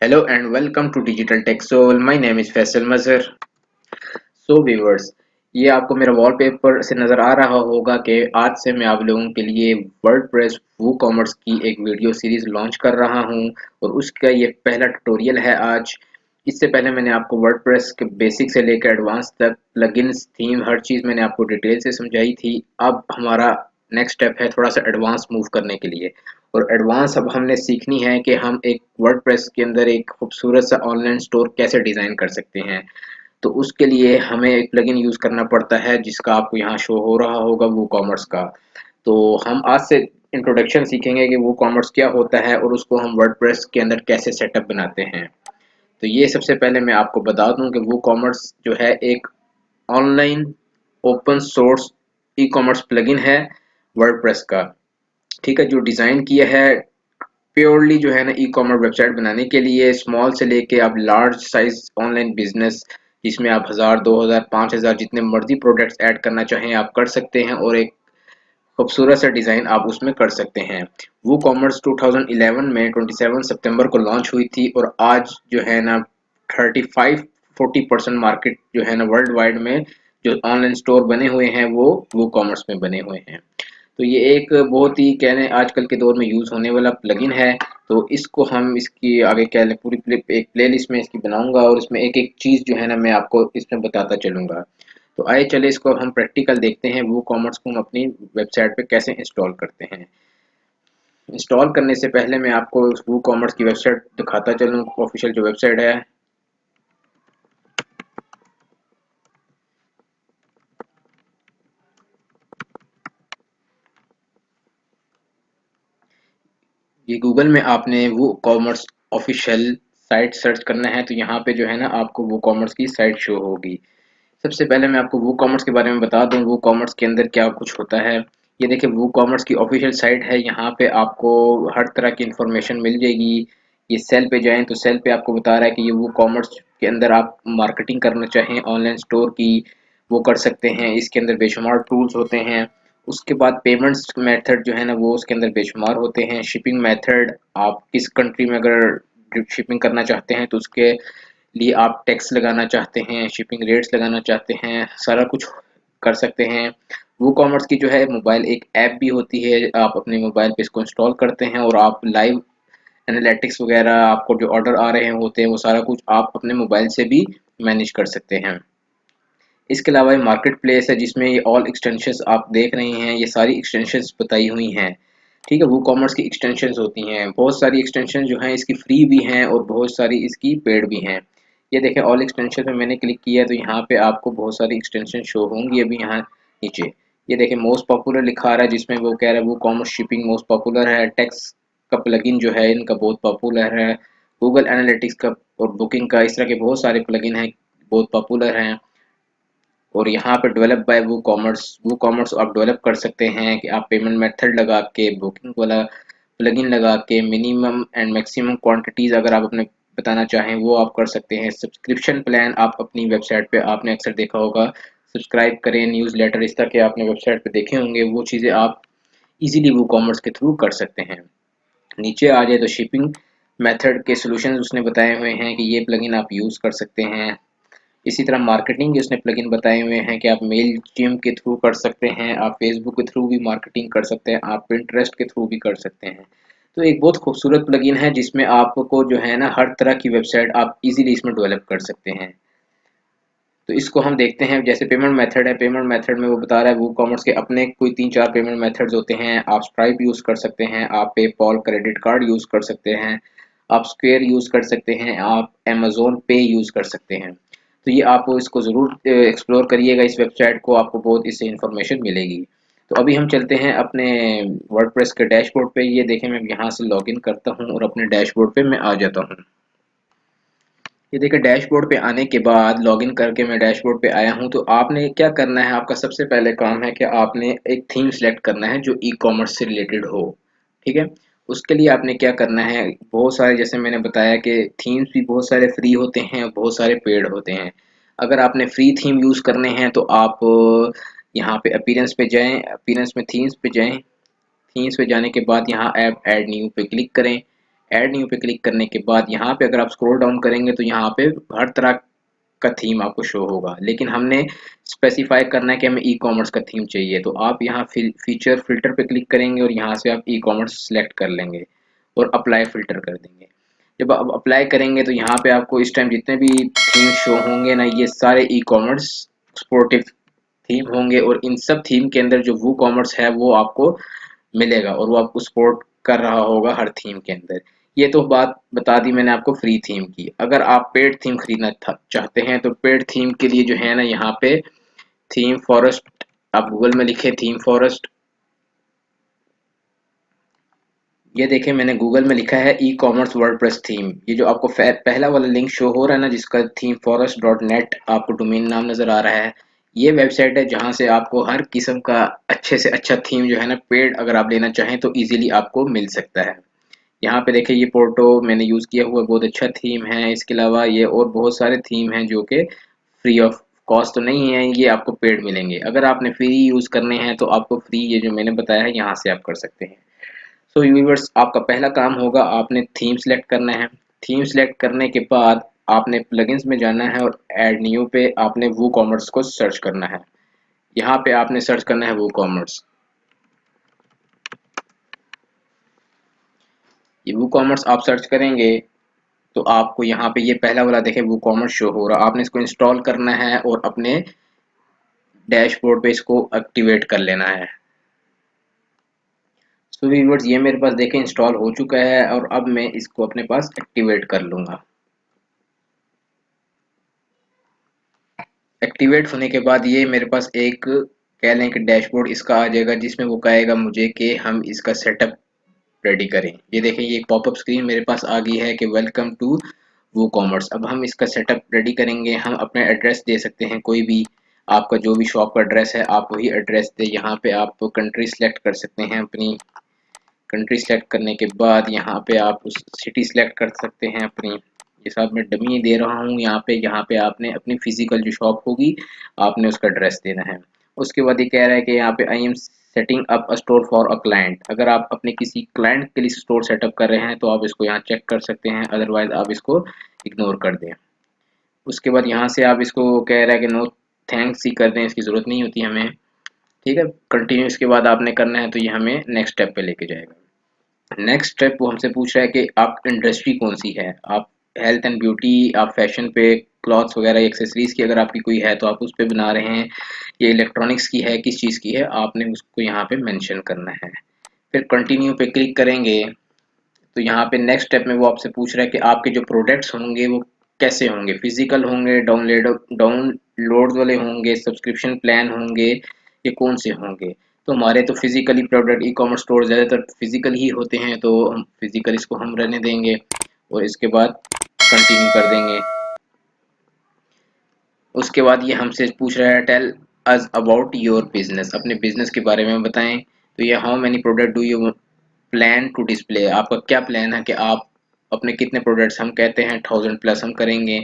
Hello and welcome to Digital Tech Soul. My name is Faisal Mazhar. So viewers, ये आपको मेरा wallpaper से नज़र आ रहा होगा कि आज से मैं आप लोगों के लिए वर्डप्रेस वूकॉमर्स की एक वीडियो सीरीज लॉन्च कर रहा हूं और उसका ये पहला ट्यूटोरियल है आज। इससे पहले मैंने आपको वर्डप्रेस के बेसिक से लेकर एडवांस तक प्लगइन्स, थीम, हर चीज़ मैंने आपको डिटेल से समझाई थी। अब हमारा नेक्स्ट स्टेप है थोड़ा सा एडवांस मूव करने के लिए, और एडवांस अब हमने सीखनी है कि हम एक वर्डप्रेस के अंदर एक खूबसूरत सा ऑनलाइन स्टोर कैसे डिज़ाइन कर सकते हैं। तो उसके लिए हमें एक प्लगइन यूज़ करना पड़ता है जिसका आपको यहाँ शो हो रहा होगा वूकॉमर्स का। तो हम आज से इंट्रोडक्शन सीखेंगे कि वूकॉमर्स क्या होता है और उसको हम वर्डप्रेस के अंदर कैसे सेटअप बनाते हैं। तो ये सबसे पहले मैं आपको बता दूं कि वूकॉमर्स जो है एक online open source e commerce plugin है वर्डप्रेस का। ठीक है, जो डिज़ाइन किया है प्योरली जो है ना ई कॉमर्स वेबसाइट बनाने के लिए, स्मॉल से लेके आप लार्ज साइज ऑनलाइन बिजनेस जिसमें आप 1000 2000 5000 जितने मर्जी प्रोडक्ट्स ऐड करना चाहें आप कर सकते हैं, और एक खूबसूरत सा डिज़ाइन आप उसमें कर सकते हैं। वो कॉमर्स 2011 में 27 सितंबर को लॉन्च हुई थी और आज जो है ना 35-40% मार्केट जो है ना वर्ल्ड वाइड में जो ऑनलाइन स्टोर बने हुए हैं वो कॉमर्स में बने हुए हैं। तो ये एक बहुत ही कहने आजकल के दौर में यूज़ होने वाला प्लगइन है। तो इसको हम इसकी आगे क्या पूरी एक प्लेलिस्ट में इसकी बनाऊंगा और इसमें एक एक चीज़ जो है ना मैं आपको इसमें बताता चलूंगा। तो आइए चले इसको हम प्रैक्टिकल देखते हैं वो कॉमर्स को हम अपनी वेबसाइट पे कैसे इंस्टॉल करते हैं। इंस्टॉल करने से पहले मैं आपको वो कॉमर्स की वेबसाइट दिखाता चलूँ, ऑफिशियल जो वेबसाइट है। ये गूगल में आपने वो कॉमर्स ऑफिशियल साइट सर्च करना है, तो यहाँ पे जो है ना आपको वो कॉमर्स की साइट शो होगी। सबसे पहले मैं आपको वो कॉमर्स के बारे में बता दूं वो कॉमर्स के अंदर क्या कुछ होता है। ये देखिए वो कॉमर्स की ऑफिशियल साइट है, यहाँ पे आपको हर तरह की इंफॉर्मेशन मिल जाएगी। ये सेल पे जाएं तो सेल पे आपको बता रहा है कि ये वो कॉमर्स के अंदर आप मार्केटिंग करना चाहें ऑनलाइन स्टोर की वो कर सकते हैं। इसके अंदर बेशुमार टूल्स होते हैं। उसके बाद पेमेंट्स मेथड जो है ना वो उसके अंदर बेशुमार होते हैं। शिपिंग मेथड, आप किस कंट्री में अगर शिपिंग करना चाहते हैं तो उसके लिए आप टैक्स लगाना चाहते हैं, शिपिंग रेट्स लगाना चाहते हैं, सारा कुछ कर सकते हैं। वो कॉमर्स की जो है मोबाइल एक ऐप भी होती है, आप अपने मोबाइल पे इसको इंस्टॉल करते हैं और आप लाइव एनालिटिक्स वगैरह आपको जो ऑर्डर आ रहे होते हैं वो सारा कुछ आप अपने मोबाइल से भी मैनेज कर सकते हैं। इसके अलावा ये मार्केट प्लेस है जिसमें ये ऑल एक्सटेंशंस आप देख रहे हैं, ये सारी एक्सटेंशंस बताई हुई हैं। ठीक है, वो कॉमर्स की एक्सटेंशंस होती हैं, बहुत सारी एक्सटेंशन जो हैं इसकी फ्री भी हैं और बहुत सारी इसकी पेड भी हैं। ये देखें ऑल एक्सटेंशन में मैंने क्लिक किया तो यहाँ पे आपको बहुत सारी एक्सटेंशन शो होंगी अभी यहाँ नीचे। ये देखें मोस्ट पॉपुलर लिखा आ रहा है जिसमें वो कह रहा है वो कॉमर्स शिपिंग मोस्ट पॉपुलर है, टैक्स का प्लगइन जो है इनका बहुत पॉपुलर है, गूगल एनालिटिक्स का और बुकिंग का, इस तरह के बहुत सारे प्लगइन हैं बहुत पॉपुलर हैं। और यहाँ पे डेवलप बाय वो कॉमर्स आप डेवलप कर सकते हैं कि आप पेमेंट मेथड लगा के, बुकिंग वाला प्लगइन लगा के, मिनिमम एंड मैक्सिमम क्वांटिटीज़ अगर आप अपने बताना चाहें वो आप कर सकते हैं। सब्सक्रिप्शन प्लान आप अपनी वेबसाइट पे आपने अक्सर देखा होगा, सब्सक्राइब करें न्यूज़लेटर, इस तरह के आपने वेबसाइट पे देखे होंगे, वो चीज़ें आप इजीली वो कॉमर्स के थ्रू कर सकते हैं। नीचे आ जाए तो शिपिंग मेथड के सॉल्यूशंस उसने बताए हुए हैं कि ये प्लगइन आप यूज़ कर सकते हैं। इसी तरह मार्केटिंग के उसने प्लगइन बताए हुए हैं कि आप मेल जिम के थ्रू कर सकते हैं, आप फेसबुक के थ्रू भी मार्केटिंग कर सकते हैं, आप पिंटरेस्ट के थ्रू भी कर सकते हैं। तो एक बहुत खूबसूरत प्लगइन है जिसमें आपको जो है ना हर तरह की वेबसाइट आप इजीली इसमें डेवलप कर सकते हैं। तो इसको हम देखते हैं, जैसे पेमेंट मेथड है, पेमेंट मेथड में वो बता रहा है वो कॉमर्स के अपने कोई 3-4 पेमेंट मेथड्स होते हैं। आप स्ट्राइप यूज़ कर सकते हैं, आप पेपॉल क्रेडिट कार्ड यूज़ कर सकते हैं, आप स्क्वेयर यूज़ कर सकते हैं, आप अमेज़न पे यूज़ कर सकते हैं। तो ये आप इसको ज़रूर एक्सप्लोर करिएगा, इस वेबसाइट को आपको बहुत इससे इन्फॉर्मेशन मिलेगी। तो अभी हम चलते हैं अपने वर्डप्रेस के डैशबोर्ड पे। ये देखें मैं यहाँ से लॉगिन करता हूँ और अपने डैशबोर्ड पे मैं आ जाता हूँ। ये देखिए डैशबोर्ड पे आने के बाद लॉगिन करके मैं डैशबोर्ड पे आया हूँ। तो आपने क्या करना है, आपका सबसे पहले काम है कि आपने एक थीम सेलेक्ट करना है जो ई कॉमर्स से रिलेटेड हो। ठीक है, उसके लिए आपने क्या करना है, बहुत सारे जैसे मैंने बताया कि थीम्स भी बहुत सारे फ्री होते हैं और बहुत सारे पेड होते हैं। अगर आपने फ्री थीम यूज़ करने हैं तो आप यहाँ पे अपीयरेंस पे जाएं, अपीयरेंस में थीम्स पे जाएं, थीम्स पे जाने के बाद यहाँ ऐप ऐड न्यू पे क्लिक करें। ऐड न्यू पे क्लिक करने के बाद यहाँ पे अगर आप स्क्रॉल डाउन करेंगे तो यहाँ पे हर तरह का थीम आपको शो होगा, लेकिन हमने स्पेसिफाई करना है कि हमें ई कॉमर्स का थीम चाहिए। तो आप यहाँ फीचर फिल्टर पे क्लिक करेंगे और यहाँ से आप ई कॉमर्स सेलेक्ट कर लेंगे और अप्लाई फिल्टर कर देंगे। जब आप अप्लाई करेंगे तो यहाँ पे आपको इस टाइम जितने भी थीम शो होंगे ना, ये सारे ई कॉमर्स स्पोर्टिव थीम होंगे और इन सब थीम के अंदर जो वो कॉमर्स है वो आपको मिलेगा और वो आपको सपोर्ट कर रहा होगा हर थीम के अंदर। ये तो बात बता दी मैंने आपको फ्री थीम की। अगर आप पेड थीम खरीदना चाहते हैं तो पेड थीम के लिए जो है ना, यहाँ पे थीम फॉरेस्ट, आप गूगल में लिखे थीम फॉरेस्ट, ये देखिए मैंने गूगल में लिखा है ई कॉमर्स वर्डप्रेस थीम। ये जो आपको पहला वाला लिंक शो हो रहा है ना, जिसका थीम फॉरेस्ट डॉट नेट आपको डोमेन नाम नजर आ रहा है, ये वेबसाइट है जहां से आपको हर किस्म का अच्छे से अच्छा थीम जो है ना, पेड अगर आप लेना चाहें तो इजीली आपको मिल सकता है। यहाँ पे देखिए ये पोर्टो मैंने यूज़ किया हुआ बहुत अच्छा थीम है। इसके अलावा ये और बहुत सारे थीम हैं जो कि फ्री ऑफ कॉस्ट तो नहीं है, ये आपको पेड मिलेंगे। अगर आपने फ्री यूज़ करने हैं तो आपको फ्री ये जो मैंने बताया है यहाँ से आप कर सकते हैं। सो व्यूअर्स, आपका पहला काम होगा आपने थीम सेलेक्ट करना है। थीम सेलेक्ट करने के बाद आपने प्लगइन्स में जाना है और ऐड न्यू पे आपने वो कॉमर्स को सर्च करना है। यहाँ पे आपने सर्च करना है वो कॉमर्स। ये वो कॉमर्स आप सर्च करेंगे तो आपको यहाँ पे ये पहला वाला देखे वो कॉमर्स शो हो रहा, आपने इसको इंस्टॉल करना है और अपने डैशबोर्ड पे इसको एक्टिवेट कर लेना है। सो व्यूअर्स, ये मेरे पास देखें इंस्टॉल हो चुका है और अब मैं इसको अपने पास एक्टिवेट कर लूंगा। एक्टिवेट होने के बाद ये मेरे पास एक कह लें कि डैशबोर्ड इसका आ जाएगा, जिसमें वो कहेगा मुझे कि हम इसका सेटअप रेडी करें। ये देखें ये पॉपअप स्क्रीन मेरे पास आ गई है कि वेलकम टू वो कॉमर्स। अब हम इसका सेटअप रेडी करेंगे। हम अपना एड्रेस दे सकते हैं कोई भी, आपका जो भी शॉप का एड्रेस है आप वही एड्रेस दे। यहाँ पे आप कंट्री सेलेक्ट कर सकते हैं अपनी। कंट्री सेलेक्ट करने के बाद यहाँ पे आप उस सिटी सेलेक्ट कर सकते हैं अपनी। ये सब मैं डमी दे रहा हूँ यहाँ पे आपने अपनी फिजिकल जो शॉप होगी आपने उसका एड्रेस देना है। उसके बाद ये कह रहा है कि यहाँ पे I am setting up a store for a client. अगर आप अपने किसी क्लाइंट के लिए स्टोर सेटअप कर रहे हैं तो आप इसको यहाँ चेक कर सकते हैं, अदरवाइज आप इसको इग्नोर कर दें। उसके बाद यहाँ से आप इसको कह रहा है कि नो थैंक्स ही कर दें, इसकी ज़रूरत नहीं होती हमें। ठीक है, कंटिन्यू इसके बाद आपने करना है तो ये हमें नेक्स्ट स्टेप पे लेके जाएगा। नेक्स्ट स्टेप वो हमसे पूछ रहा है कि आप इंडस्ट्री कौन सी है। आप हेल्थ एंड ब्यूटी, आप फैशन पे, क्लॉथ्स वगैरह एक्सेसरीज की अगर आपकी कोई है तो आप उस पे बना रहे हैं, ये इलेक्ट्रॉनिक्स की है, किस चीज़ की है आपने उसको यहाँ पे मेंशन करना है। फिर कंटिन्यू पे क्लिक करेंगे तो यहाँ पे नेक्स्ट स्टेप में वो आपसे पूछ रहा है कि आपके जो प्रोडक्ट्स होंगे वो कैसे होंगे, फिजिकल होंगे, डाउनलोड वाले होंगे, सब्सक्रिप्शन प्लान होंगे, ये कौन से होंगे। तो हमारे तो physically product e commerce store ज़्यादातर फिजिकल ही होते हैं तो हम फिजिकल इसको हम रहने देंगे और इसके बाद कंटिन्यू कर देंगे। उसके बाद ये हमसे पूछ रहा है tell us about your business, अपने बिजनेस के बारे में बताएं। तो ये how many product do you plan to display, आपका क्या प्लान है कि आप अपने कितने प्रोडक्ट्स, हम कहते हैं 1000+ हम करेंगे।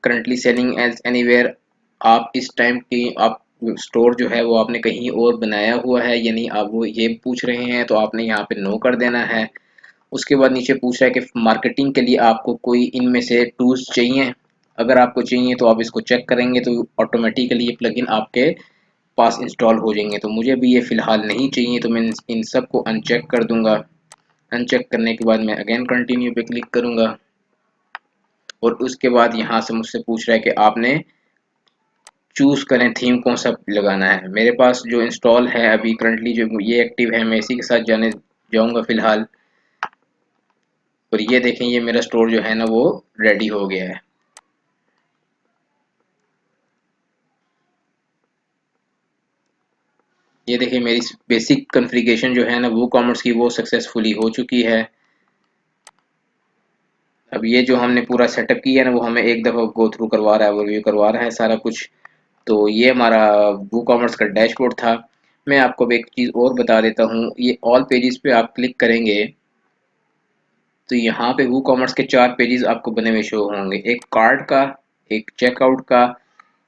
करंटली सेलिंग एज एनीवेयर, आप इस टाइम की आप स्टोर जो है वो आपने कहीं और बनाया हुआ है या नहीं, आप वो ये पूछ रहे हैं तो आपने यहाँ पे नो कर देना है। उसके बाद नीचे पूछ रहा है कि मार्केटिंग के लिए आपको कोई इनमें से टूल्स चाहिए। अगर आपको चाहिए तो आप इसको चेक करेंगे तो ऑटोमेटिकली ये प्लगइन आपके पास इंस्टॉल हो जाएंगे। तो मुझे भी ये फ़िलहाल नहीं चाहिए तो मैं इन सब को अनचेक कर दूंगा। अनचेक करने के बाद मैं अगेन कंटिन्यू पे क्लिक करूंगा और उसके बाद यहाँ से मुझसे पूछ रहा है कि आपने चूज करें थीम कौन सा लगाना है। मेरे पास जो इंस्टॉल है अभी करंटली जो ये एक्टिव है, मैं इसी के साथ जाने जाऊंगा फिलहाल। और ये देखें ये मेरा स्टोर जो है ना वो रेडी हो गया है। ये देखिए मेरी बेसिक कॉन्फ़िगरेशन जो है ना वो कॉमर्स की वो सक्सेसफुली हो चुकी है। अब ये जो हमने पूरा सेटअप किया है ना वो हमें एक दफ़ा गो थ्रू करवा रहा है, ओवरव्यू करवा रहा है सारा कुछ। तो ये हमारा वो कॉमर्स का डैशबोर्ड था। मैं आपको अब एक चीज़ और बता देता हूँ, ये ऑल पेजेस पे आप क्लिक करेंगे तो यहाँ पे वो कॉमर्स के 4 पेजेस आपको बने हुए शो होंगे, एक कार्ड का, एक चेकआउट का,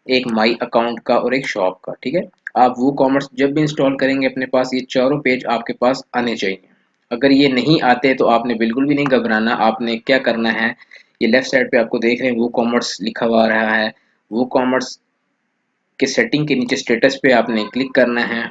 एक माई अकाउंट का और एक शॉप का। ठीक है, आप वो कॉमर्स जब भी इंस्टॉल करेंगे अपने पास ये चारों पेज आपके पास आने चाहिए। अगर ये नहीं आते तो आपने बिल्कुल भी नहीं घबराना। आपने क्या करना है, ये लेफ्ट साइड पे आपको देख रहे हैं वो कॉमर्स लिखा हुआ आ रहा है, वो कॉमर्स के सेटिंग के नीचे स्टेटस पे आपने क्लिक करना है।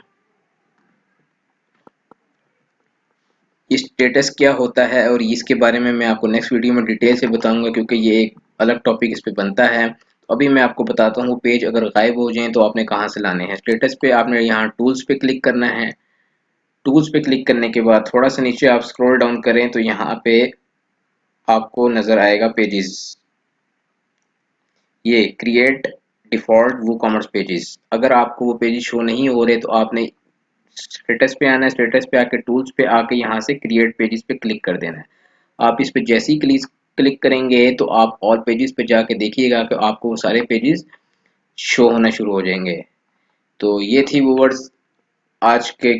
ये स्टेटस क्या होता है और इसके बारे में मैं आपको नेक्स्ट वीडियो में डिटेल से बताऊंगा, क्योंकि ये एक अलग टॉपिक इस पे बनता है। तो अभी मैं आपको बताता हूँ पेज अगर गायब हो जाएं तो आपने कहाँ से लाने हैं। स्टेटस पे आपने यहाँ टूल्स पे क्लिक करना है। टूल्स पे क्लिक करने के बाद थोड़ा सा नीचे आप स्क्रॉल डाउन करें तो यहाँ पे आपको नजर आएगा पेजेस, ये क्रिएट डिफॉल्ट वो कॉमर्स पेजेस। अगर आपको वो पेजेस शो नहीं हो रहे तो आपने स्टेटस पे आना है। स्टेटस पे आके टूल्स पे आके यहाँ से क्रिएट पेजेस पे क्लिक कर देना है। आप इस पे जैसे ही क्लिक क्लिक करेंगे तो आप ऑल पेजेस पे जाके देखिएगा कि आपको वो सारे पेजेस शो होना शुरू हो जाएंगे। तो ये थी व्यूअर्स आज के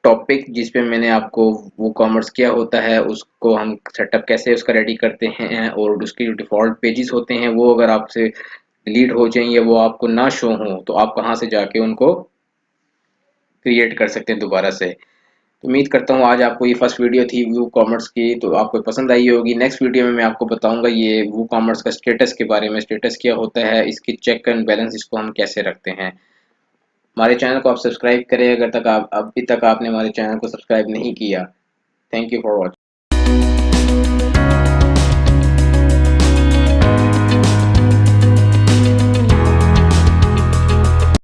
टॉपिक जिस पे मैंने आपको वो कॉमर्स क्या होता है, उसको हम सेटअप कैसे उसका रेडी करते हैं, और उसके जो डिफ़ॉल्ट पेजेस होते हैं वो अगर आपसे डिलीट हो जाएँ या वो आपको ना शो हों तो आप कहाँ से जाके उनको क्रिएट कर सकते हैं दोबारा से। तो उम्मीद करता हूँ आज आपको ये फर्स्ट वीडियो थी व्यू कॉमर्स की तो आपको पसंद आई होगी। नेक्स्ट वीडियो में मैं आपको बताऊंगा ये व्यू कॉमर्स का स्टेटस के बारे में, स्टेटस क्या होता है, इसकी चेक एंड बैलेंस इसको हम कैसे रखते हैं। हमारे चैनल को आप सब्सक्राइब करें अगर तक आप अभी तक आपने हमारे चैनल को सब्सक्राइब नहीं किया। Thank you for watching.